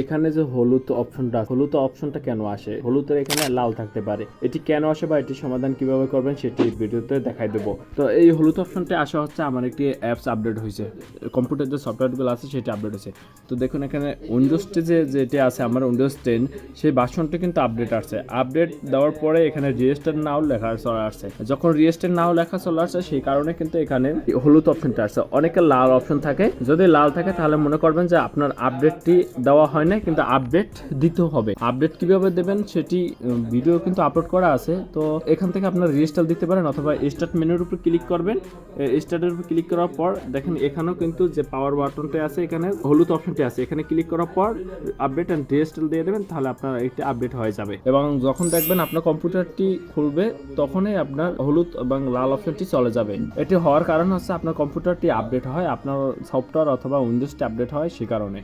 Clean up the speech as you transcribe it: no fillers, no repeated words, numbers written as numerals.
এখানে যে হলুদ অপশনটা কেন আসে, হলুদের এখানে লাল থাকতে পারে, এটি কেন আসে বা এটির সমাধান কিভাবে করবেন সেটি ভিডিওতে দেখাই দেবো। তো এই হলুদ অপশনটা আসা হচ্ছে আমার একটি অ্যাপস আপডেট হয়েছে, কম্পিউটার যে সফটওয়্যারগুলো আছে সেটা আপডেট হয়েছে। তো দেখুন এখানে উইন্ডোজটি যেটা আছে আমার উইন্ডোজ 10 সেই ভার্সনটা কিন্তু আপডেট আসছে। আপডেট দেওয়ার পরে এখানে রেজিস্টার নাও লেখা চলে আসছে। যখন রেজিস্টার নাও লেখা চলে আসছে সেই কারণে কিন্তু এখানে হলুদ অপশনটা আসছে। অনেকে লাল অপশন থাকে, যদি লাল থাকে তাহলে মনে করবেন যে আপনার আপডেটটি দেওয়া হয় না, কিন্তু আপডেট দিতে হবে। আপডেট কিভাবে দেবেন সেটি ভিডিও কিন্তু আপলোড করা আছে। তো এখান থেকে আপনার রেজিস্টার দিতে পারেন অথবা স্টার্ট মেনুর উপর ক্লিক করবেন। স্টার্টের উপর ক্লিক করার পর দেখেন এখানেও কিন্তু যে পাওয়ার বাটনটা আছে, এখানে হলুদ অপশনটি আছে, এখানে ক্লিক করার পর আপডেট এন্ড রেজিস্টার দিয়ে দেবেন, তাহলে আপনার এটি আপডেট হয়ে যাবে। এবং যখন দেখবেন আপনার কম্পিউটারটি খুলবে তখনই আপনার হলুদ এবং লাল অপশনটি চলে যাবে। এটি হওয়ার কারণ হচ্ছে আপনার কম্পিউটারটি আপডেট হয়, আপনার সফটওয়্যার অথবা উইন্ডোজটি আপডেট হয় সে কারণে।